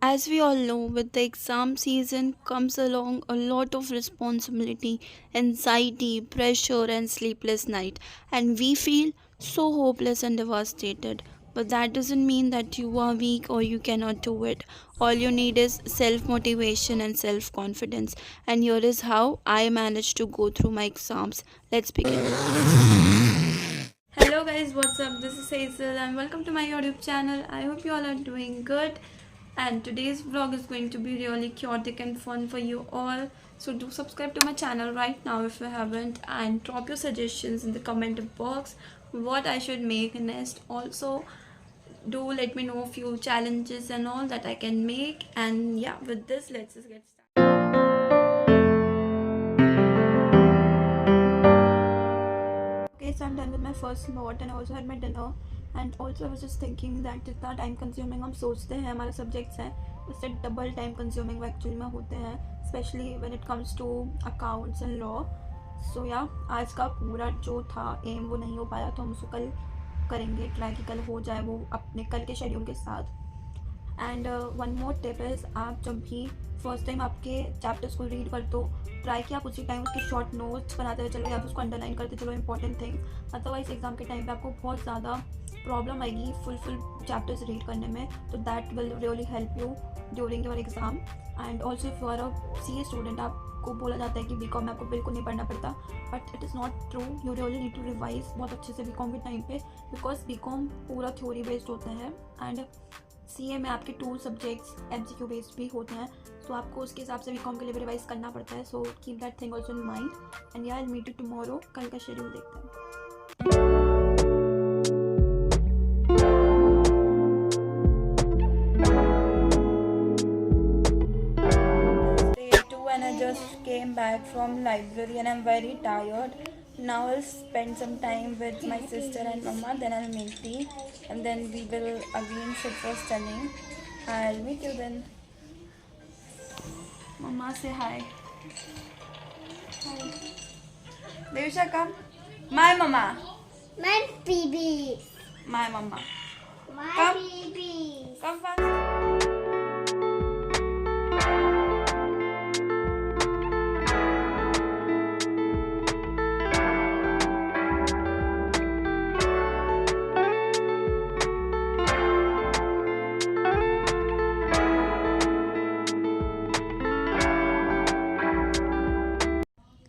As we all know, with the exam season comes along a lot of responsibility, anxiety, pressure, and sleepless night, and we feel so hopeless and devastated. But that doesn't mean that you are weak or you cannot do it. All you need is self motivation and self confidence. And here is how I managed to go through my exams. Let's begin. Hello guys, what's up? This is Hazel and welcome to my YouTube channel. I hope you all are doing good. And today's vlog is going to be really chaotic and fun for you all. So do subscribe to my channel right now if you haven't, and drop your suggestions in the comment box what I should make next. Also, do let me know a few challenges and all that I can make. And yeah, with this, let's just get started. Okay, so I'm done with my first lot and I also had my dinner. And also I was just thinking that जितना time consuming हम सोचते हैं हमारे subjects हैं, उससे double time consuming वो actually में होते हैं, specially when it comes to accounts and law. So yeah आज का पूरा जो था एम वो नहीं हो पाया, तो हम उसको कल करेंगे, ट्राई कि कल हो जाए वो अपने कल के शेड्यूल के साथ. And one more tip is, आप जब भी फर्स्ट टाइम आपके चैप्टर्स को रीड कर तो ट्राई कि आप उसी टाइम उसके शॉर्ट नोट्स बनाते हुए चलो या आप उसको अंडरलाइन करते चलो इंपॉर्टेंट थिंग्स. अदरवाइज एग्जाम के टाइम पे आपको बहुत ज़्यादा प्रॉब्लम आएगी फुल चैप्टर्स रीड करने में. तो that will really help you during your exam. And also if you are a C A student, आपको बोला जाता है कि बी कॉम में आपको बिल्कुल नहीं पढ़ना पड़ता, but it is not true. You really need to revise बहुत अच्छे से बी कॉम के टाइम पे, बिकॉज बी कॉम पूरा थ्योरी बेस्ड होता है एंड सी ए में आपके 2 सब्जेक्ट्स MCQ बेस्ड भी होते हैं. तो आपको उसके हिसाब से भी कॉम के लिए रिवाइज करना पड़ता है. So keep that thing also in mind. And यार, मीट यू टुमारो. कल का शेड्यूल देखते हैं. Day 2 and I just came back from library and I'm very tired. Now I'll spend some time with my sister and mama, then I'll make tea and then we will again sit for studying. I'll meet you then. Mama, say hi. Hi. Devisha, come. My mama. My baby. My mama. My Come. baby. Come fast.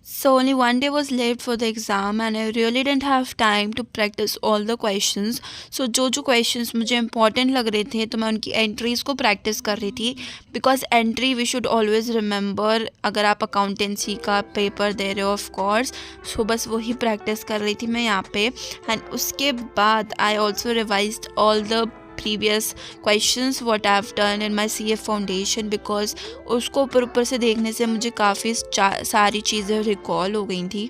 So only one day was left for the exam and I really didn't have time to practice all the questions. So जो questions मुझे important लग रहे थे तो मैं उनकी entries को practice कर रही थी, because entry we should always remember अगर आप accountancy का paper दे रहे हो of course. So बस वही practice कर रही थी मैं यहाँ पे. And उसके बाद I also revised all the previous questions what I've done in my CA foundation, because उसको ऊपर से देखने से मुझे काफ़ी सारी चीज़ें रिकॉल हो गई थी.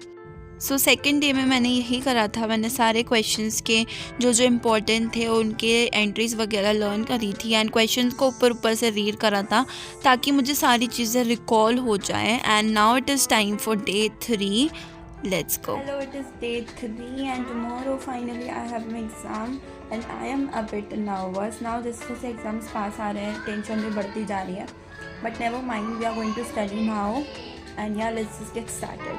सो सेकेंड डे में मैंने यही करा था, मैंने सारे क्वेश्चंस के जो इम्पोर्टेंट थे उनके एंट्रीज़ वगैरह लर्न करी थी एंड क्वेश्चंस को ऊपर से रीड करा था ताकि मुझे सारी चीज़ें रिकॉल हो जाएं. And now it is time for day 3. Let's go. Hello, it is day 3 and tomorrow finally I have my exam and I am a bit nervous. Now जैसे जैसे एग्ज़ाम्स पास आ रहे हैं टेंशन भी बढ़ती जा रही है, but never mind, we are going to study now and yeah, let's just get started.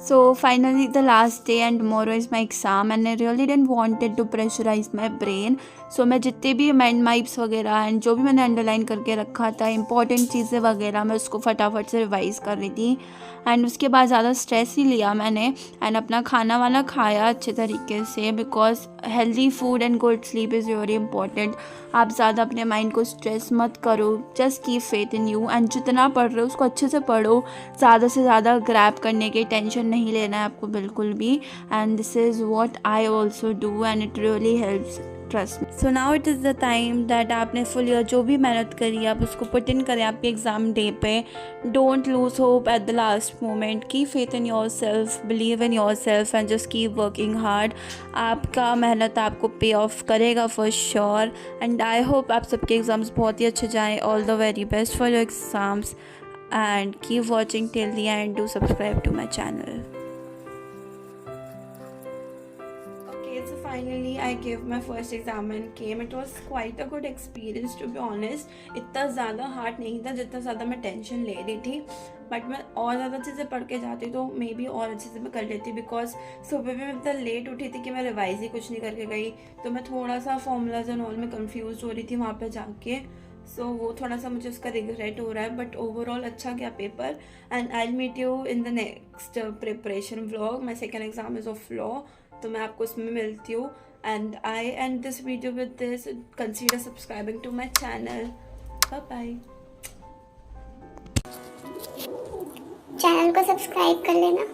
So finally the last day and tomorrow is my exam and I really didn't wanted to pressurize my brain. So मैं जितने भी mind माइप्स वगैरह and जो भी मैंने underline करके रखा था इंपॉर्टेंट चीज़ें वगैरह, मैं उसको फटाफट से रिवाइज़ कर रही थी. एंड उसके बाद ज़्यादा स्ट्रेस नहीं लिया मैंने एंड अपना खाना वाना खाया अच्छे तरीके से, because healthy food and good sleep is very important. आप ज़्यादा अपने माइंड को स्ट्रेस मत करो, just keep faith in you and जितना पढ़ रहे हो उसको अच्छे से पढ़ो. ज़्यादा से ज़्यादा ग्रैब करने की टेंशन नहीं लेना है आपको बिल्कुल भी. And this is what I also do and it really helps, trust me. So now it is the time that आपने फुल ईयर जो भी मेहनत करी आप उसको पुट इन करें आपके एग्ज़ाम डे पे. Don't lose hope at the last moment. Keep faith in your self, believe in your self and just keep working hard. आपका मेहनत आपको पे ऑफ करेगा for sure. And I hope आप सबके एग्ज़ाम्स बहुत ही अच्छे जाएँ. All the very best for your exams and keep watching till the end. Do subscribe to my channel. Okay, so finally I gave my first exam and came. It was quite a good experience to be honest. इतना ज़्यादा hard नहीं था जितना ज़्यादा मैं tension ले रही थी, बट मैं और ज़्यादा चीज़ें पढ़ के जाती तो मे बी और अच्छे से मैं कर लेती, बिकॉज सुबह भी मैं इतना लेट उठी थी कि मैं रिवाइज ही कुछ नहीं करके गई, तो मैं थोड़ा सा फॉर्मूलाज एंड ऑल में कंफ्यूज हो रही थी वहाँ पे जाके. सो वो थोड़ा सा मुझे उसका रिग्रेट हो रहा है, बट ओवरऑल अच्छा गया paper. And I meet you in the next preparation vlog. My second exam is of law, तो मैं आपको उसमें मिलती हूँ. And I end this video with this. Consider subscribing to my channel. Bye bye. Channel को subscribe कर लेना.